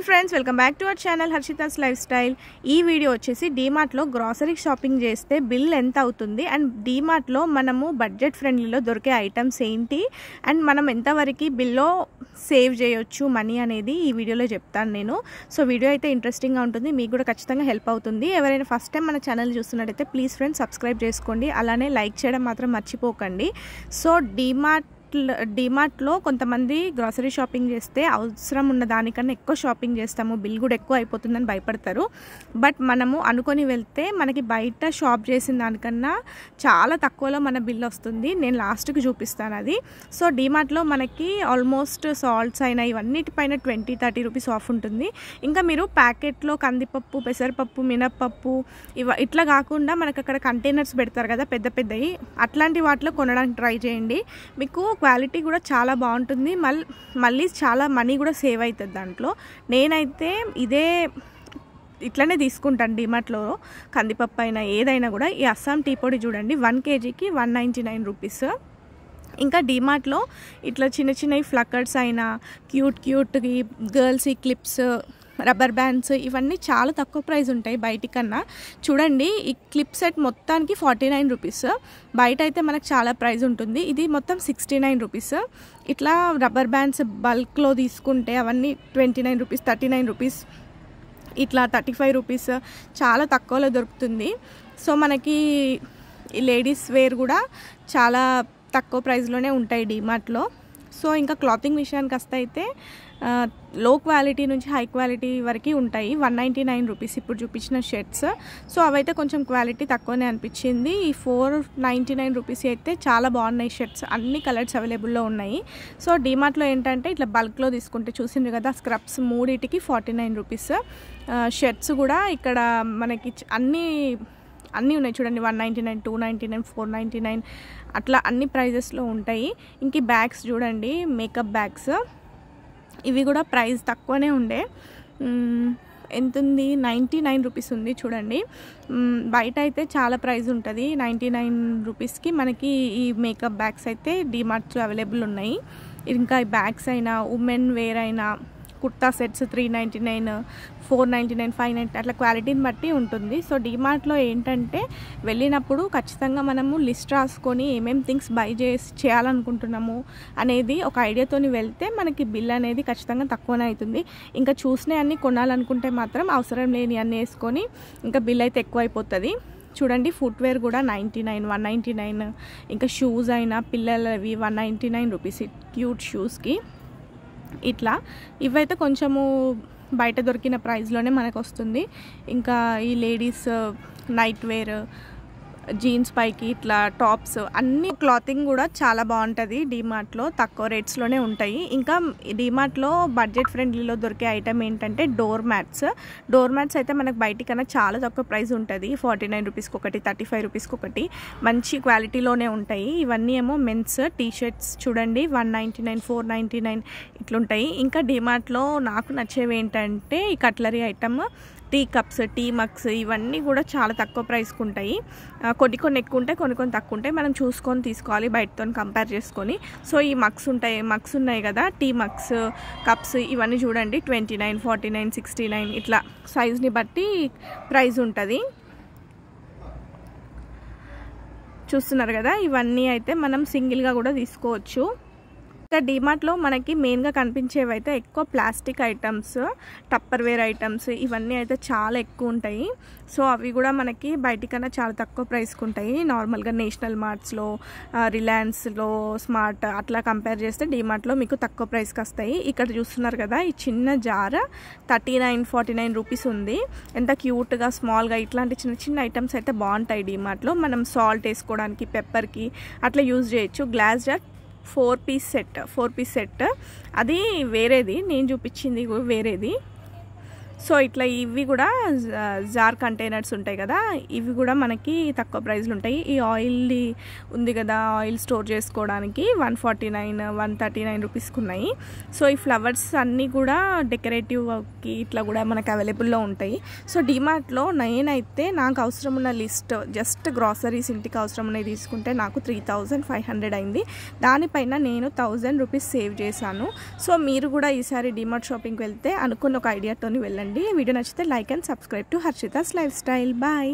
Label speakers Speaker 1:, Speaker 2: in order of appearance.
Speaker 1: Friends welcome back to our channel Harshitha's lifestyle. ఈ video వచ్చేసి డీమార్ట్లో గ్రాసరీ షాపింగ్ చేస్తే బిల్ ఎంత అవుతుంది అండ్ డీమార్ట్లో మనము బడ్జెట్ ఫ్రెండ్లీలో దొరికే ఐటమ్స్ ఏంటి అండ్ మనం ఎంతవరకు బిల్లో సేవ్ చేయొచ్చు మనీ అనేది ఈ వీడియోలో చెప్తాను నేను. సో వీడియో అయితే ఇంట్రెస్టింగ్గా ఉంటుంది, మీకు కూడా ఖచ్చితంగా హెల్ప్ అవుతుంది. ఎవరైనా ఫస్ట్ టైం మన ఛానల్ చూస్తున్నట్టయితే ప్లీజ్ ఫ్రెండ్స్ సబ్స్క్రైబ్ చేసుకోండి, అలానే లైక్ చేయడం మాత్రం మర్చిపోకండి. సో డీమార్ట్లో కొంతమంది గ్రాసరీ షాపింగ్ చేస్తే అవసరం ఉన్న దానికన్నా ఎక్కువ షాపింగ్ చేస్తాము, బిల్ కూడా ఎక్కువ అయిపోతుందని భయపడతారు. బట్ మనము అనుకొని వెళ్తే మనకి బయట షాప్ చేసిన దానికన్నా చాలా తక్కువలో మన బిల్ వస్తుంది. నేను లాస్ట్కి చూపిస్తాను అది. సో డీమార్ట్లో మనకి ఆల్మోస్ట్ సాల్ట్స్ అయినా ఇవన్నిటిపైన 20-30 రూపీస్ ఆఫ్ ఉంటుంది. ఇంకా మీరు ప్యాకెట్లో కందిపప్పు, పెసరపప్పు, మినప్పప్పు ఇట్లా కాకుండా మనకు అక్కడ కంటైనర్స్ పెడతారు కదా పెద్ద పెద్దవి, అట్లాంటి వాటిలో కొనడానికి ట్రై చేయండి. మీకు క్వాలిటీ కూడా చాలా బాగుంటుంది, మళ్ళీ చాలా మనీ కూడా సేవ్ అవుతుంది దాంట్లో. నేనైతే ఇట్లనే తీసుకుంటాను డీమార్ట్లో. కందిపప్పు అయినా ఏదైనా కూడా. ఈ అస్సాం టీ పొడి చూడండి 1 kgకి 199 రూపీస్. ఇంకా డీమార్ట్లో ఇట్లా చిన్న చిన్నవి ఫ్లక్కర్స్ అయినా క్యూట్కి గర్ల్స్ క్లిప్స్, రబ్బర్ బ్యాండ్స్ ఇవన్నీ చాలా తక్కువ ప్రైస్ ఉంటాయి బయటికన్నా. చూడండి ఈ క్లిప్ సెట్ మొత్తానికి 49 రూపీస్, బయట అయితే మనకు చాలా ప్రైస్ ఉంటుంది. ఇది మొత్తం 69 రూపీస్. ఇట్లా రబ్బర్ బ్యాండ్స్ బల్క్లో తీసుకుంటే అవన్నీ 29 రూపీస్, 39 రూపీస్, ఇట్లా 35 రూపీస్, చాలా తక్కువలో దొరుకుతుంది. సో మనకి ఈ లేడీస్ వేర్ కూడా చాలా తక్కువ ప్రైస్లోనే ఉంటాయి డీమార్ట్లో. సో ఇంకా క్లాతింగ్ విషయానికి వస్తే అయితే లో క్వాలిటీ నుంచి హై క్వాలిటీ వరకు ఉంటాయి. 199 రూపీస్ ఇప్పుడు చూపించిన షర్ట్స్. సో అవైతే కొంచెం క్వాలిటీ తక్కువనే అనిపించింది. ఈ 499 రూపీస్ అయితే చాలా బాగున్నాయి షర్ట్స్, అన్ని కలర్స్ అవైలబుల్లో ఉన్నాయి. సో డీమార్ట్లో ఏంటంటే ఇట్లా బల్క్లో తీసుకుంటే చూసిండ్రు కదా స్క్రబ్స్ 3టికి 49 రూపీస్. షర్ట్స్ కూడా ఇక్కడ మనకి అన్నీ ఉన్నాయి చూడండి, 199, 299, 499 అట్లా అన్ని ప్రైజెస్లో ఉంటాయి. ఇంక బ్యాగ్స్ చూడండి, మేకప్ బ్యాగ్స్ ఇవి కూడా ప్రైస్ తక్కువనే ఉండే. ఎంత ఉంది, 99 రూపీస్ ఉంది చూడండి. బయట అయితే చాలా ప్రైస్ ఉంటుంది. 99 రూపీస్కి మనకి ఈ మేకప్ బ్యాగ్స్ అయితే డీమార్ట్లో అవైలబుల్ ఉన్నాయి. ఇంకా ఈ బ్యాగ్స్ అయినా ఉమెన్ వేర్ అయినా కుర్తా సెట్స్ 399, 499, 590 అట్లా క్వాలిటీని బట్టి ఉంటుంది. సో డీమార్ట్లో ఏంటంటే వెళ్ళినప్పుడు ఖచ్చితంగా మనము లిస్ట్ రాసుకొని ఏమేమి థింగ్స్ బై చేయాలనుకుంటున్నాము అనేది ఒక ఐడియాతోని వెళ్తే మనకి బిల్ అనేది ఖచ్చితంగా తక్కువనే అవుతుంది. ఇంకా చూసినవి అన్నీ కొనాలనుకుంటే మాత్రం అవసరం లేని అన్నీ వేసుకొని ఇంకా బిల్ అయితే ఎక్కువ అయిపోతుంది. చూడండి ఫుట్వేర్ కూడా 99, 199. ఇంకా షూస్ అయినా పిల్లలవి 199 రూపీస్ క్యూట్ షూస్కి. ఇట్లా ఇవైతే కొంచెము బయట దొరికిన ప్రైస్లోనే మనకు వస్తుంది. ఇంకా ఈ లేడీస్ నైట్ వేర్, జీన్స్ పైకి ఇట్లా టాప్స్ అన్ని క్లాతింగ్ కూడా చాలా బాగుంటుంది డీమార్ట్లో, తక్కువ రేట్స్లోనే ఉంటాయి. ఇంకా డీమార్ట్లో బడ్జెట్ ఫ్రెండ్లీలో దొరికే ఐటమ్ ఏంటంటే డోర్ మ్యాట్స్ అయితే మనకు బయటికన్నా చాలా తక్కువ ప్రైస్ ఉంటుంది. 49 రూపీస్కి ఒకటి, 35 రూపీస్కి ఒకటి, మంచి క్వాలిటీలోనే ఉంటాయి. ఇవన్నీ ఏమో మెన్స్ టీ షర్ట్స్ చూడండి 199, 499 ఇట్లుంటాయి. ఇంకా డీమార్ట్లో నాకు నచ్చేవి ఏంటంటే ఈ cutlery item, tea cups, tea mugs ఇవన్నీ కూడా చాలా తక్కువ ప్రైస్కి ఉంటాయి. కొన్ని ఎక్కువ ఉంటాయి, కొన్ని తక్కువ ఉంటాయి. మనం చూసుకొని తీసుకోవాలి బయటతో కంపేర్ చేసుకొని. సో ఈ మగ్స్ ఉన్నాయి కదా, టీ మగ్స్, కప్స్ ఇవన్నీ చూడండి 29, 49, 69 ఇట్లా సైజ్ని బట్టి ప్రైస్ ఉంటుంది. చూస్తున్నారు కదా, ఇవన్నీ అయితే మనం సింగిల్గా కూడా తీసుకోవచ్చు. ఇంకా డీమార్ట్లో మనకి మెయిన్గా కనిపించేవి అయితే ఎక్కువ ప్లాస్టిక్ ఐటమ్స్, టప్పర్వేర్ ఐటమ్స్ ఇవన్నీ అయితే చాలా ఎక్కువ ఉంటాయి. సో అవి కూడా మనకి బయటికన్నా చాలా తక్కువ ప్రైస్కి ఉంటాయి. నార్మల్గా నేషనల్ మార్ట్స్లో, రిలయన్స్లో, స్మార్ట్ అట్లా కంపేర్ చేస్తే డీమార్ట్లో మీకు తక్కువ ప్రైస్కి వస్తాయి. ఇక్కడ చూస్తున్నారు కదా ఈ చిన్న జార్ 39, 49 రూపీస్ ఉంది. ఎంత క్యూట్గా స్మాల్గా ఇట్లాంటి చిన్న చిన్న ఐటమ్స్ అయితే బాగుంటాయి డీమార్ట్లో. మనం సాల్ట్ వేసుకోవడానికి, పెప్పర్కి అట్లా యూజ్ చేయొచ్చు. గ్లాస్ జార్ 4 పీస్ సెట్ అది వేరేది, నేను చూపించింది వేరేది. సో ఇట్లా ఇవి కూడా జార్ కంటైనర్స్ ఉంటాయి కదా, ఇవి కూడా మనకి తక్కువ ప్రైస్లు ఉంటాయి. ఈ ఆయిల్ ఉంది కదా, ఆయిల్ స్టోర్ చేసుకోవడానికి 149 139 రూపీస్కి ఉన్నాయి. సో ఈ ఫ్లవర్స్ అన్నీ కూడా డెకరేటివ్కి ఇట్లా కూడా మనకు అవైలబుల్లో ఉంటాయి. సో డిమార్ట్లో నేనైతే నాకు అవసరం ఉన్న లిస్ట్ జస్ట్ గ్రాసరీస్ ఇంటికి అవసరం ఉన్నవి తీసుకుంటే నాకు 3500 అయింది. దానిపైన నేను 1000 రూపీస్ సేవ్ చేశాను. సో మీరు కూడా ఈసారి డిమార్ట్ షాపింగ్కి వెళ్తే అనుకున్న ఒక ఐడియాతో వెళ్ళండి. వీడియో నచ్చితే like and subscribe to Harshitha's lifestyle. Bye.